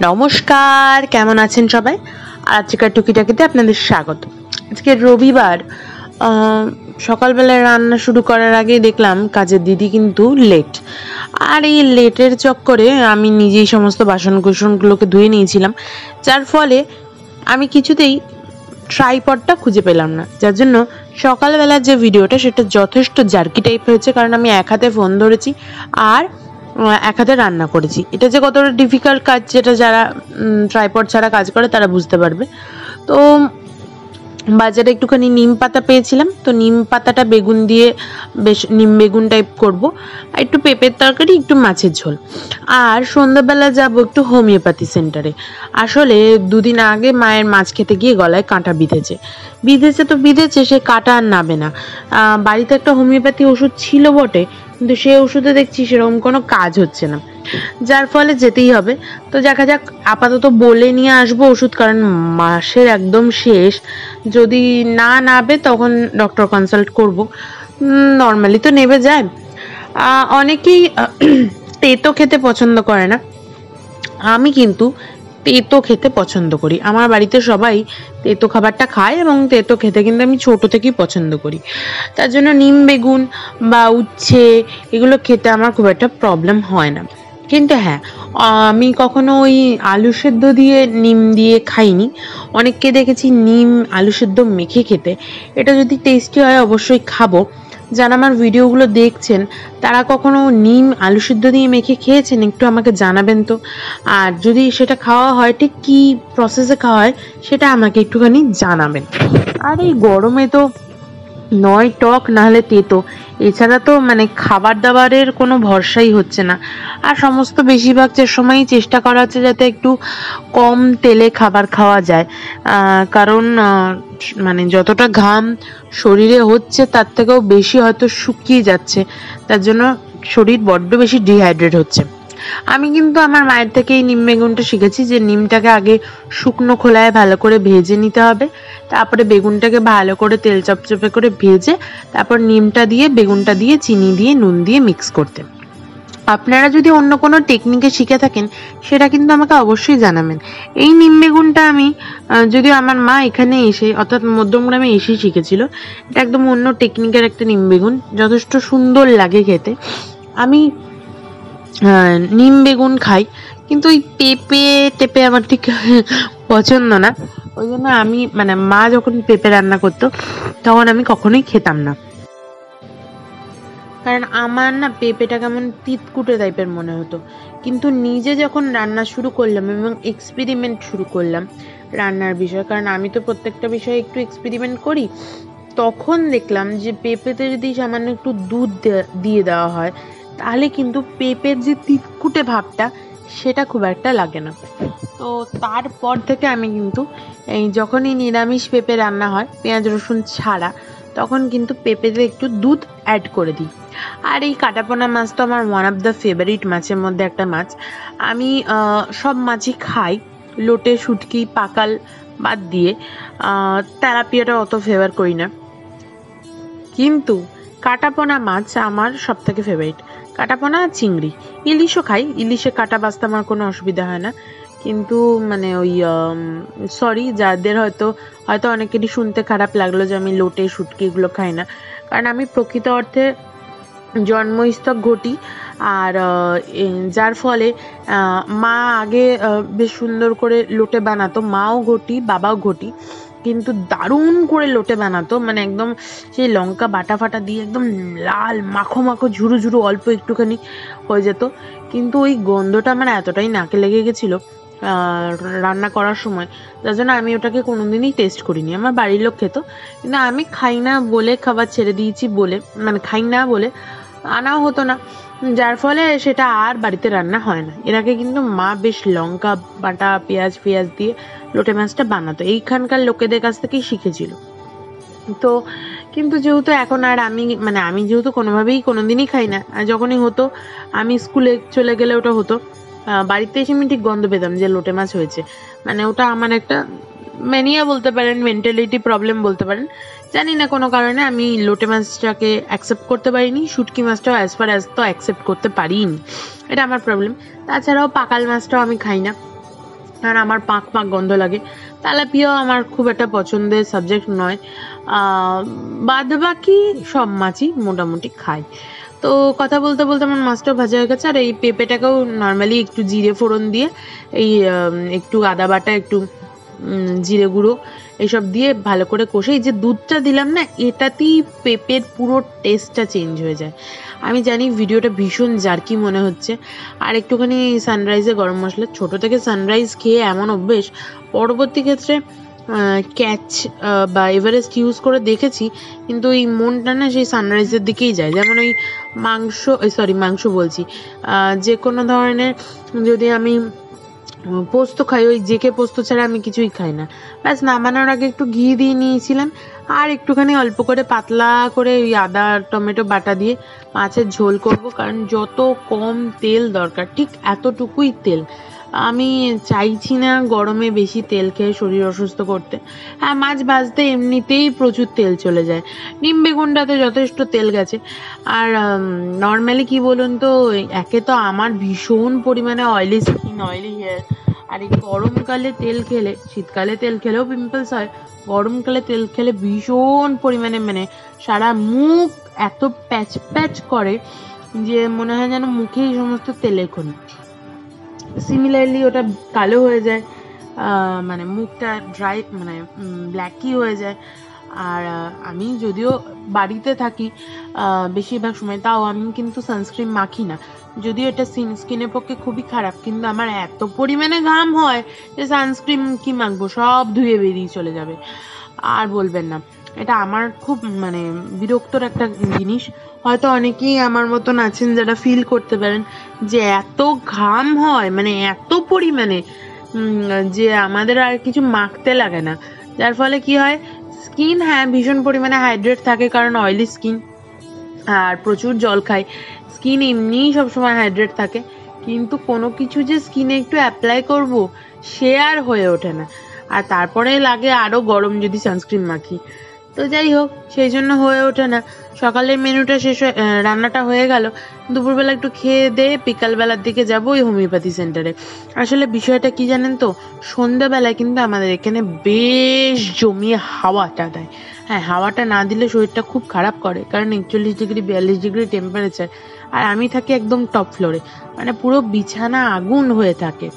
নমস্কার, কেমন আছেন সবাই? আজকের টুকিটাকিতে আপনাদের স্বাগত। আজকে রবিবার, সকালবেলায় রান্না শুরু করার আগেই দেখলাম কাজের দিদি কিন্তু লেট। আর এই লেটের চক্করে আমি নিজেই সমস্ত বাসনকুসনগুলোকে ধুয়ে নিয়েছিলাম, যার ফলে আমি কিছুতেই ট্রাইপডটা খুঁজে পেলাম না, যার জন্য সকালবেলার যে ভিডিওটা সেটা যথেষ্ট জার্কি টাইপ হয়েছে, কারণ আমি এক হাতে ফোন ধরেছি আর এক হাতে রান্না করেছি। এটা যে কতটা ডিফিকাল্ট কাজ, যেটা যারা ট্রাইপড ছাড়া কাজ করে তারা বুঝতে পারবে। তো বাজারে একটুখানি নিম পাতা পেয়েছিলাম, তো নিম পাতাটা বেগুন দিয়ে বেশ নিম বেগুন টাইপ করব, আর একটু পেঁপের তরকারি, একটু মাছের ঝোল। আর সন্ধ্যাবেলা যাব একটু হোমিওপ্যাথি সেন্টারে। আসলে দুদিন আগে মায়ের মাছ খেতে গিয়ে গলায় কাঁটা বিঁধেছে, সে কাঁটা আর নাবে না। বাড়িতে একটা হোমিওপ্যাথি ওষুধ ছিল বটে, কিন্তু সে ওষুধে দেখছি সেরকম কোনো কাজ হচ্ছে না, যার ফলে যেতেই হবে। তো দেখা যাক, আপাতত বলে নিয়ে আসবো ওষুধ, কারণ মাসের একদম শেষ। যদি না নাবে তখন ডক্টর কনসাল্ট করব। নর্মালি তো নেবে যায়। অনেকেই তেতো খেতে পছন্দ করে না, আমি কিন্তু তেতো খেতে পছন্দ করি। আমার বাড়িতে সবাই তেতো খাবারটা খায় এবং তেতো খেতে কিন্তু আমি ছোট থেকেই পছন্দ করি। তার জন্য নিম বেগুন বা উচ্ছে এগুলো খেতে আমার খুব একটা প্রবলেম হয় না। কিন্তু হ্যাঁ, আমি কখনো ওই আলু সেদ্ধ দিয়ে নিম দিয়ে খাইনি। অনেককে দেখেছি নিম আলু সেদ্ধ মেখে খেতে। এটা যদি টেস্টি হয় অবশ্যই খাবো। যারা আমার ভিডিওগুলো দেখছেন তারা কখনো নিম আলু সিদ্ধ দিয়ে মেখে খেয়েছেন, একটু আমাকে জানাবেন তো। আর যদি সেটা খাওয়া হয় ঠিক কী প্রসেসে খাওয়া হয় সেটা আমাকে একটুখানি জানাবেন। আর এই গরমে তো নয় টক নাহলে তেতো, এছাড়া তো মানে খাবার দাবারের কোনো ভরসাই হচ্ছে না। আর সমস্ত বেশিরভাগ সময়ই চেষ্টা করা হচ্ছে যাতে একটু কম তেলে খাবার খাওয়া যায়, কারণ মানে যতটা ঘাম শরীরে হচ্ছে তার থেকেও বেশি হয়তো শুকিয়ে যাচ্ছে, তার জন্য শরীর বড্ড বেশি ডিহাইড্রেট হচ্ছে। আমি কিন্তু আমার মায়ের থেকে এই নিম বেগুনটা শিখেছি, যে নিমটাকে আগে শুকনো খোলায় ভালো করে ভেজে নিতে হবে, তারপরে বেগুনটাকে ভালো করে তেল চপচপে করে ভেজে তারপর নিমটা দিয়ে বেগুনটা দিয়ে চিনি দিয়ে নুন দিয়ে মিক্স করতে। আপনারা যদি অন্য কোনো টেকনিকে শিখে থাকেন সেটা কিন্তু আমাকে অবশ্যই জানাবেন। এই নিম বেগুনটা আমি যদিও আমার মা এখানে এসে অর্থাৎ মধ্যমগ্রামে এসেই শিখেছিল। এটা একদম অন্য টেকনিকের একটা নিম বেগুন, যথেষ্ট সুন্দর লাগে খেতে। আমি নিম বেগুন খাই, কিন্তু ওই পেঁপে টেপে আমার ঠিক পছন্দ না। ওই জন্য আমি মানে মা যখন পেঁপে রান্না করতো তখন আমি কখনোই খেতাম না, কারণ আমার না পেঁপেটা কেমন তিতকুটে টাইপের মনে হতো। কিন্তু নিজে যখন রান্না শুরু করলাম এবং এক্সপেরিমেন্ট শুরু করলাম রান্নার বিষয়ে, কারণ আমি তো প্রত্যেকটা বিষয়ে একটু এক্সপেরিমেন্ট করি, তখন দেখলাম যে পেঁপেতে যদি সামান্য একটু দুধ দিয়ে দেওয়া হয় তাহলে কিন্তু পেঁপের যে তিতকুটে ভাবটা সেটা খুব একটা লাগে না। তো তারপর থেকে আমি কিন্তু এই যখনই নিরামিষ পেঁপে রান্না হয় পেঁয়াজ রসুন ছাড়া, তখন কিন্তু পেঁপেতে একটু দুধ অ্যাড করে দিই। আর এই কাটাপোনা মাছ তো আমার ওয়ান অফ দ্য ফেভারিট মাছের মধ্যে একটা মাছ। আমি সব মাছই খাই, লোটে শুটকি পাকাল বাদ দিয়ে। তেলাপিয়াটা অত ফেভার করি না, কিন্তু কাটাপোনা মাছ আমার সব থেকে ফেভারিট। কাটাপোনা আর চিংড়ি, ইলিশও খাই, ইলিশে কাটা বাছতে আমার কোনো অসুবিধা হয় না। কিন্তু মানে ওই সরি, যাদের হয়তো অনেকেরই শুনতে খারাপ লাগলো যে আমি লোটে শুটকি এগুলো খাই না, কারণ আমি প্রকৃত অর্থে জন্মস্থক ঘটি। আর যার ফলে মা আগে বেশ সুন্দর করে লোটে বানাতো, মাও ঘটি বাবাও ঘটি, কিন্তু দারুণ করে লোটে বানাতো, মানে একদম সেই লঙ্কা বাটা ফাটা দিয়ে একদম লাল মাখো মাখো ঝুরু ঝুরু অল্প একটুখানি হয়ে যেত। কিন্তু ওই গন্ধটা আমার এতটাই নাকে লেগে গেছিলো রান্না করার সময়, যার জন্য আমি ওটাকে কোনোদিনই টেস্ট করিনি। আমার বাড়ির লোক খেত, কিন্তু আমি খাই না বলে, খাবার ছেড়ে দিয়েছি বলে, মানে খাই না বলে আনাও হতো না, যার ফলে সেটা আর বাড়িতে রান্না হয় না। এর আগে কিন্তু মা বেশ লঙ্কা বাটা পেঁয়াজ দিয়ে লোটে মাছটা বানাতো, এইখানকার লোকেদের কাছ থেকেই শিখেছিল। তো কিন্তু যেহেতু এখন আর আমি যেহেতু কোনোভাবেই কোনোদিনই খাই না, আর যখনই হতো আমি স্কুলে চলে গেলে ওটা হতো, বাড়িতে এসে আমি ঠিক গন্ধ পেতাম যে লোটে মাছ হয়েছে। মানে ওটা আমার একটা ম্যানিয়া বলতে পারেন, মেন্টালিটি প্রবলেম বলতে পারেন, জানি না কোনো কারণে আমি লোটে মাছটাকে অ্যাকসেপ্ট করতে পারিনি, শুটকি মাছটাও অ্যাজ তো অ্যাকসেপ্ট করতে পারিনি, এটা আমার প্রবলেম। তাছাড়াও পাকাল মাছটাও আমি খাই না, আর আমার পাঁক পাঁক গন্ধ লাগে। তেলাপিয়াও আমার খুব একটা পছন্দের সাবজেক্ট নয়। বাদ বাকি সব মাছই মোটামুটি খাই। তো কথা বলতে বলতে আমার মাছটা ভাজা হয়ে গেছে, আর এই পেঁপেটাকেও নর্মালি একটু জিরে ফোড়ন দিয়ে এই একটু আদা বাটা, একটু জিরে গুঁড়ো এইসব দিয়ে ভালো করে কষে এই যে দুধটা দিলাম না, এটাতেই পেঁপের পুরো টেস্টটা চেঞ্জ হয়ে যায়। আমি জানি ভিডিওটা ভীষণ জার্কি মনে হচ্ছে, আর একটুখানি সানরাইজে গরম মশলা, ছোটো থেকে সানরাইজ খেয়ে এমন অভ্যেস, পরবর্তী ক্ষেত্রে ক্যাচ বা এভারেস্ট ইউজ করে দেখেছি, কিন্তু এই মনটা না সেই সানরাইজের দিকেই যায়। যেমন ওই মাংস বলছি, যে কোনো ধরনের যদি আমি পোস্ত খাই, ওই জেকে পোস্ত ছাড়া আমি কিছুই খাই না। ব্যাস নামানোর আগে একটু ঘি দিয়ে নিয়েছিলাম, আর একটুখানি অল্প করে পাতলা করে ওই আদা টমেটো বাটা দিয়ে মাছের ঝোল করব, কারণ যত কম তেল দরকার ঠিক এতটুকুই তেল। আমি চাইছি না গরমে বেশি তেল খেয়ে শরীর অসুস্থ করতে। হ্যাঁ, মাছ ভাজতে এমনিতেই প্রচুর তেল চলে যায়, নিম বেগুনটাতে যথেষ্ট তেল গেছে। আর নর্মালি কি বলুন তো, একে তো আমার ভীষণ পরিমাণে অয়েলি স্কিন, অয়েলি হেয়ার, আর এই গরমকালে তেল খেলে, শীতকালে তেল খেলেও পিম্পলস হয়, গরমকালে তেল খেলে ভীষণ পরিমাণে মানে সারা মুখ এত প্যাচ প্যাচ করে যে মনে হয় যেন মুখেই সমস্ত তেলের খনি। সিমিলারলি ওটা কালো হয়ে যায়, মানে মুখটা ড্রাই, মানে ব্ল্যাকই হয়ে যায়। আর আমি যদিও বাড়িতে থাকি বেশিরভাগ সময়, তাও আমি কিন্তু সানস্ক্রিন মাখি না, যদিও এটা স্কিনের পক্ষে খুবই খারাপ, কিন্তু আমার এত পরিমাণে ঘাম হয় যে সানস্ক্রিন কি মাখবো, সব ধুয়ে বেরিয়ে চলে যাবে। আর বলবেন না, এটা আমার খুব মানে বিরক্তর একটা জিনিস। হয়তো অনেকেই আমার মতন আছেন যারা ফিল করতে পারেন যে এত ঘাম হয়, মানে এত পরিমাণে যে আমাদের আর কিছু মাখতে লাগে না, যার ফলে কি হয়, স্কিন হ্যাঁ ভীষণ পরিমাণে হাইড্রেট থাকে, কারণ অয়েলি স্কিন আর প্রচুর জল খায়, স্কিন এমনিই সবসময় হাইড্রেট থাকে, কিন্তু কোনো কিছু যে স্কিনে একটু অ্যাপ্লাই করব সে আর হয়ে ওঠে না। আর তারপরে লাগে আরও গরম যদি সানস্ক্রিন মাখি। তো যাই হোক, সেই জন্য হয়ে ওঠে না। সকালের মেনুটা রান্নাটা হয়ে গেল, দুপুরবেলা একটু খেয়ে দিয়ে বিকালবেলার দিকে যাবো ওই হোমিওপ্যাথি সেন্টারে। আসলে বিষয়টা কি জানেন তো, সন্ধ্যাবেলায় কিন্তু আমাদের এখানে বেশ জমিয়ে হাওয়াটা দেয়। হ্যাঁ, হাওয়াটা না দিলে শরীরটা খুব খারাপ করে, কারণ 41 ডিগ্রি 42 ডিগ্রি টেম্পারেচার, আর আমি থাকি একদম টপ ফ্লোরে, মানে পুরো বিছানা আগুন হয়ে থাকে।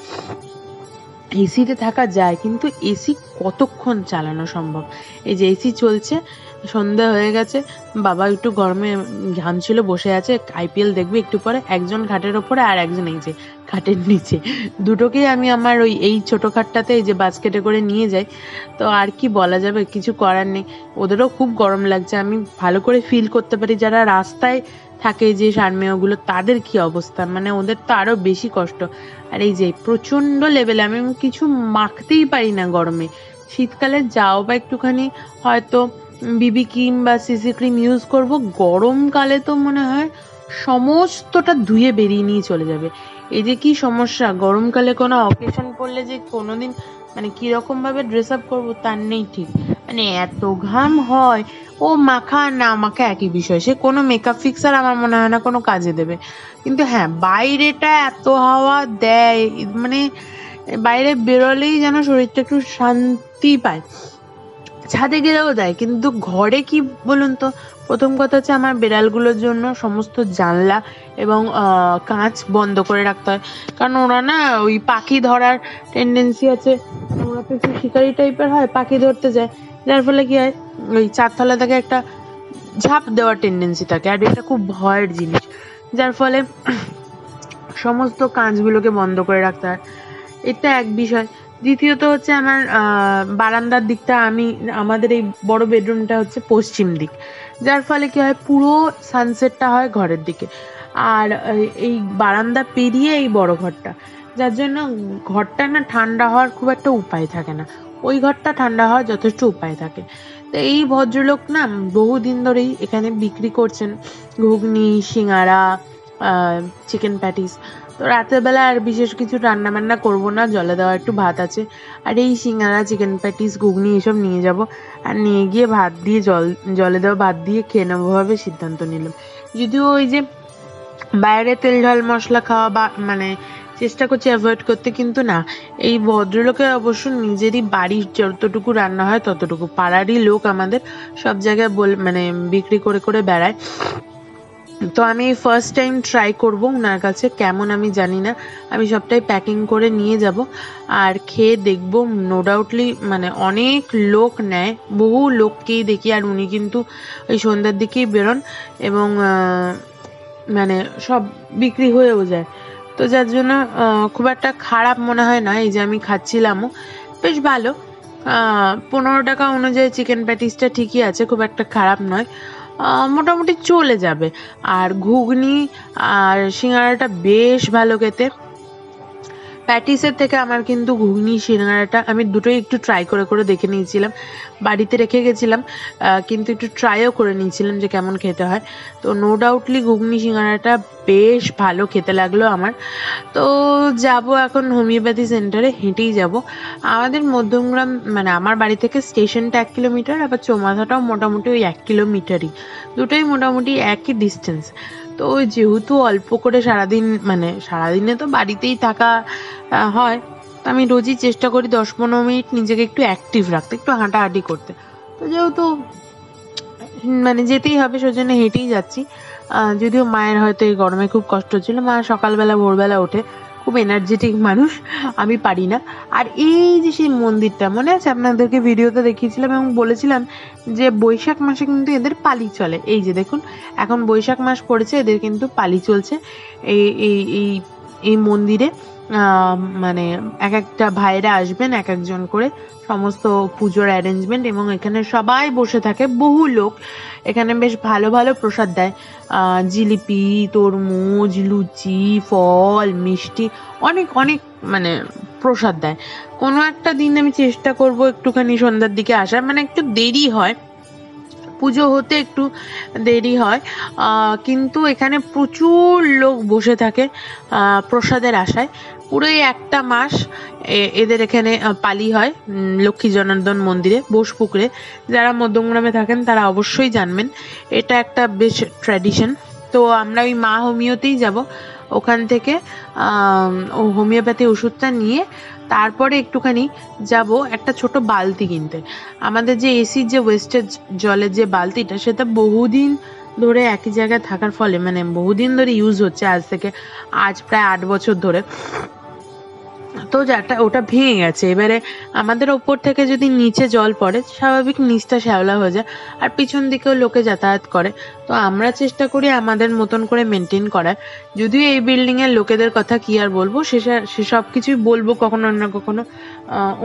এসিতে থাকা যায়, কিন্তু এসি কতক্ষণ চালানো সম্ভব? এই যে এসি চলছে, সন্ধ্যা হয়ে গেছে, বাবা একটু গরমে ঘামছিল, বসে আছে, আইপিএল দেখবে একটু পরে, একজন খাটের ওপরে আর একজন এই যে খাটের নিচে, দুটোকেই আমি আমার এই ছোটো খাটটাতে এই যে বাস্কেটে করে নিয়ে যাই। তো আর কি বলা যাবে, কিছু করার নেই, ওদেরও খুব গরম লাগছে, আমি ভালো করে ফিল করতে পারি। যারা রাস্তায় থাকে যে সারমেয়গুলো, তাদের কি অবস্থা, মানে ওদের তো আরো বেশি কষ্ট। আর এই যে প্রচন্ড লেভেলে আমি কিছু মাখতেই পারি না গরমে। শীতকালে যাও বা একটুখানি হয়তো বিবি ক্রিম বা সিসি ক্রিম ইউজ করব, গরমকালে তো মনে হয় সমস্তটা ধুয়ে বেরিয়ে নিয়ে চলে যাবে। এই যে কি সমস্যা, গরমকালে কোনো অকেশন পড়লে যে কোনোদিন মানে কিরকম ভাবে ড্রেস আপ করবো তার নেই ঠিক, মানে এত ঘাম হয়। ও মাখা না মাখা একই বিষয়, সে কোনো মেকআপ ফিক্সার আমার মনে হয় না কোনো কাজে দেবে। কিন্তু হ্যাঁ, বাইরেটা এত হাওয়া দেয়, মানে বাইরে বেরোলেই যেন শরীরটা একটু শান্তি পায়। ছাদে গেলেও দেয়, কিন্তু ঘরে কি বলুন তো, প্রথম কথা হচ্ছে আমার বেড়ালগুলোর জন্য সমস্ত জানলা এবং কাঁচ বন্ধ করে রাখতে হয়, কারণ ওরা না ওই পাখি ধরার টেন্ডেন্সি আছে, ওরা তো একটু শিকারি টাইপের হয়, পাখি ধরতে যায়, যার ফলে কি হয় ওই চারতলা থেকে একটা ঝাঁপ দেওয়ার টেন্ডেন্সি থাকে, আর এটা খুব ভয়ের জিনিস, যার ফলে সমস্ত কাঁচগুলোকে বন্ধ করে রাখতে হয়। এটা এক বিষয়। দ্বিতীয়ত হচ্ছে আমার বারান্দার দিকটা, আমাদের এই বড় বেডরুমটা হচ্ছে পশ্চিম দিক, যার ফলে কি হয় পুরো সানসেটটা হয় ঘরের দিকে, আর এই বারান্দা পেরিয়ে এই বড় ঘরটা, যার জন্য ঘরটা না ঠান্ডা হওয়ার খুব একটা উপায় থাকে না, ওই ঘরটা ঠান্ডা হওয়ার যথেষ্ট উপায় থাকে। তো এই ভদ্রলোক না বহুদিন ধরেই এখানে বিক্রি করছেন ঘুগনি, সিঙ্গারা, চিকেন প্যাটিস। তো রাতের বেলা আর বিশেষ কিছু রান্না বান্না করবো না, জলে দেওয়া একটু ভাত আছে, আর এই সিঙ্গারা, চিকেন প্যাটিস, ঘুগনি এসব নিয়ে যাব, আর নিয়ে গিয়ে ভাত দিয়ে জলে দেওয়া ভাত দিয়ে খেয়ে নেবো ভাবে সিদ্ধান্ত নিলাম। যদিও ওই যে বাইরে তেল ঝাল মশলা খাওয়া বা মানে চেষ্টা করছি অ্যাভয়েড করতে, কিন্তু না, এই ভদ্রলোকের অবশ্য নিজেরই বাড়ির যতটুকু রান্না হয় ততটুকু, পাড়ারই লোক আমাদের, সব জায়গায় মানে বিক্রি করে করে বেড়ায়। তো আমি ফার্স্ট টাইম ট্রাই করব ওনার কাছে, কেমন আমি জানি না, আমি সবটাই প্যাকিং করে নিয়ে যাব আর খেয়ে দেখব। নো ডাউটলি মানে অনেক লোক নেয়, বহু লোককেই দেখি, আর উনি কিন্তু ওই সন্ধ্যার দিকেই বেরোন এবং মানে সব বিক্রি হয়েও যায়। তো যার জন্য খুব একটা খারাপ মনে হয় না। এই যে আমি খাচ্ছিলামও, বেশ ভালো। 15 টাকা অনুযায়ী চিকেন প্যাটিসটা ঠিকই আছে, খুব একটা খারাপ নয়, মোটামুটি চলে যাবে। আর ঘুগনি আর সিঙ্গাড়াটা বেশ ভালো খেতে। প্যাটিসের থেকে আমার কিন্তু ঘুগনি সিঙ্গাড়াটা, আমি দুটোই একটু ট্রাই করে করে দেখে নিয়েছিলাম, বাড়িতে রেখে গেছিলাম, কিন্তু একটু ট্রাইও করে নিয়েছিলাম যে কেমন খেতে হয়। তো নো ডাউটলি ঘুগনি সিঙ্গাড়াটা বেশ ভালো খেতে লাগলো আমার। তো যাব এখন হোমিওপ্যাথি সেন্টারে, হেঁটেই যাব। আমাদের মধ্যমগ্রাম মানে আমার বাড়ি থেকে স্টেশনটা 1 কিলোমিটার, আবার চৌমাথাটাও মোটামুটি ওই 1 কিলোমিটারই, দুটোই মোটামুটি একই ডিস্টেন্স। তো যেহেতু অল্প করে সারাদিন, মানে সারাদিনে তো বাড়িতেই থাকা হয়, তো আমি রোজই চেষ্টা করি 10-15 মিনিট নিজেকে একটু অ্যাক্টিভ রাখতে, একটু হাঁটাহাঁটি করতে। তো যেহেতু মানে যেতেই হবে, সেজন্য হেঁটেই যাচ্ছি। যদিও মায়ের হয়তো এই গরমে খুব কষ্ট হচ্ছিল, মা সকালবেলা ভোরবেলা ওঠে, খুব এনার্জেটিক মানুষ, আমি পারি না। আর এই যে সেই মন্দিরটা মনে আছে, আপনাদেরকে ভিডিওতে দেখিয়েছিলাম এবং বলেছিলাম যে বৈশাখ মাসে কিন্তু এদের পালি চলে। এই যে দেখুন, এখন বৈশাখ মাস পড়েছে, এদের কিন্তু পালি চলছে এই এই এই এই মন্দিরে। মানে এক একটা ভাইরা আসবেন এক একজন করে, সমস্ত পুজোর অ্যারেঞ্জমেন্ট, এবং এখানে সবাই বসে থাকে, বহু লোক। এখানে বেশ ভালো ভালো প্রসাদ দেয়, জিলিপি, তরমুজ, লুচি, ফল, মিষ্টি, অনেক অনেক মানে প্রসাদ দেয়। কোনো একটা দিন আমি চেষ্টা করব একটুখানি সন্ধ্যার দিকে আসার, মানে একটু দেরি হয়, পুজো হতে একটু দেরি হয়, কিন্তু এখানে প্রচুর লোক বসে থাকে প্রসাদের আশায়। পুরোই একটা মাস এদের এখানে পালি হয় লক্ষ্মী জনার্দন মন্দিরে বোসপুকুরে। যারা মধ্যমগ্রামে থাকেন তারা অবশ্যই জানবেন, এটা একটা বেশ ট্র্যাডিশন। তো আমরা ওই মা হোমিওতেই যাব, ওখান থেকে হোমিওপ্যাথি ওষুধটা নিয়ে তারপরে একটুখানি যাব একটা ছোট বালতি কিনতে। আমাদের যে এসির যে ওয়েস্টেজ জলের যে বালতিটা, সেটা বহুদিন ধরে একই জায়গায় থাকার ফলে, মানে বহুদিন ধরে ইউজ হচ্ছে, আজ প্রায় 8 বছর ধরে, তো ওটা ভেঙে গেছে। এবারে আমাদের ওপর থেকে যদি নিচে জল পড়ে, স্বাভাবিক নিচটা শ্যাওলা হয়ে যায়, আর পিছন দিকেও লোকে যাতায়াত করে। তো আমরা চেষ্টা করি আমাদের মতন করে মেনটেন করার। যদিও এই বিল্ডিং এর লোকেদের কথা কি আর বলবো, সেসব কিছুই বলবো কখনো না কখনো,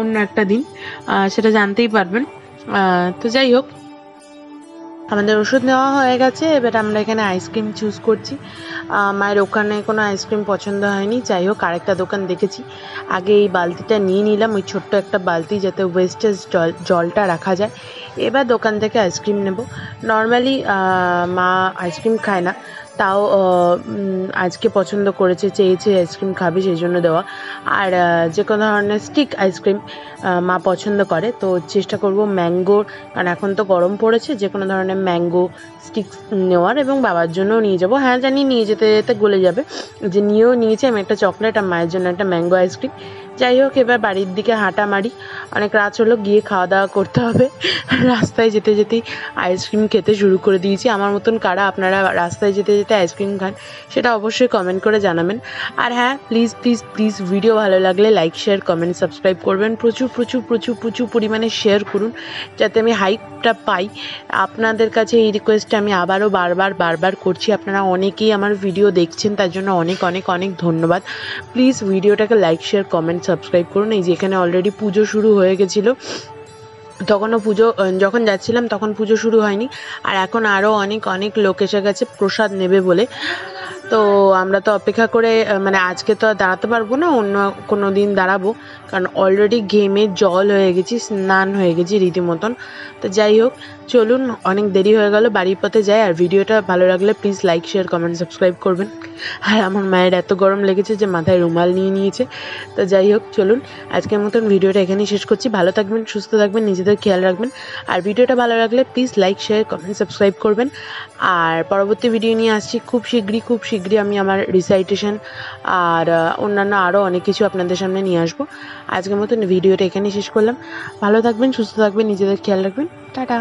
অন্য একটা দিন সেটা জানতেই পারবেন। তো যাই হোক, আমাদের ওষুধ নেওয়া হয়ে গেছে, এবার আমরা এখানে আইসক্রিম চুজ করছি। মায়ের ওখানে কোনো আইসক্রিম পছন্দ হয়নি, যাই হোক আরেকটা দোকান দেখেছি। আগে এই বালতিটা নিয়ে নিলাম, ওই ছোট্ট একটা বালতি, যাতে ওয়েস্টেজ জলটা রাখা যায়। এবার দোকান থেকে আইসক্রিম নেব। নর্মালি মা আইসক্রিম খায় না, তাও আজকে পছন্দ করেছে, চেয়েছে আইসক্রিম খাবে, সেই জন্য দেওয়া। আর যে কোনো ধরনের স্টিক আইসক্রিম মা পছন্দ করে, তো চেষ্টা করব ম্যাঙ্গোর, কারণ এখন তো গরম পড়েছে, যে কোনো ধরনের ম্যাঙ্গো স্টিক নেওয়ার, এবং বাবার জন্যও নিয়ে যাব। হ্যাঁ জানি নিয়ে যেতে যেতে গলে যাবে, যে নিয়েও নিয়েছি আমি একটা চকলেট, আর মায়ের জন্য একটা ম্যাঙ্গো আইসক্রিম। যাই হোক, এবার বাড়ির দিকে হাঁটা মারি, অনেক রাত হলো, গিয়ে খাওয়া দাওয়া করতে হবে। রাস্তায় যেতে যেতেই আইসক্রিম খেতে শুরু করে দিয়েছি। আমার মতন কারা আপনারা রাস্তায় যেতে যেতে আইসক্রিম খান, সেটা অবশ্যই কমেন্ট করে জানাবেন। আর হ্যাঁ, প্লিজ প্লিজ প্লিজ ভিডিও ভালো লাগলে লাইক, শেয়ার, কমেন্ট, সাবস্ক্রাইব করবেন। প্রচুর প্রচুর প্রচুর প্রচুর পরিমাণে শেয়ার করুন, যাতে আমি হাইপটা পাই। আপনাদের কাছে এই রিকোয়েস্টটা আমি আবারও বারবার করছি। আপনারা অনেকেই আমার ভিডিও দেখছেন, তার জন্য অনেক অনেক অনেক ধন্যবাদ। প্লিজ ভিডিওটাকে লাইক, শেয়ার, কমেন্ট, সাবস্ক্রাইব করুন। এই যে এখানে অলরেডি পুজো শুরু হয়ে গেছিলো, তখনও পুজো, যখন যাচ্ছিলাম তখন পুজো শুরু হয়নি, আর এখন আরও অনেক অনেক লোক এসে গেছে প্রসাদ নেবে বলে। তো আমরা তো অপেক্ষা করে, মানে আজকে তো আর দাঁড়াতে পারবো না, অন্য কোনো দিন দাঁড়াবো, কারণ অলরেডি ঘেমে জল হয়ে গেছি, স্নান হয়ে গেছি রীতিমতন। তো যাই হোক, চলুন, অনেক দেরি হয়ে গেল, বাড়ির পথে যাই। আর ভিডিওটা ভালো লাগলে please like, share, comment, subscribe করবেন। আর আমার মায়ের এত গরম লেগেছে যে মাথায় রুমাল নিয়ে নিয়েছে। তো যাই হোক, চলুন, আজকের মতন ভিডিওটা এখানেই শেষ করছি। ভালো থাকবেন, সুস্থ থাকবেন, নিজেদের খেয়াল রাখবেন। আর ভিডিওটা ভালো লাগলে please like, share, comment, subscribe করবেন। আর পরবর্তী ভিডিও নিয়ে আসছি খুব শীঘ্রই। শীঘ্রই আমি আমার রিসাইটেশন আর অন্যান্য আরও অনেক কিছু আপনাদের সামনে নিয়ে আসবো। আজকের মতন ভিডিওটা এখানেই শেষ করলাম। ভালো থাকবেন, সুস্থ থাকবেন, নিজেদের খেয়াল রাখবেন। টাটা।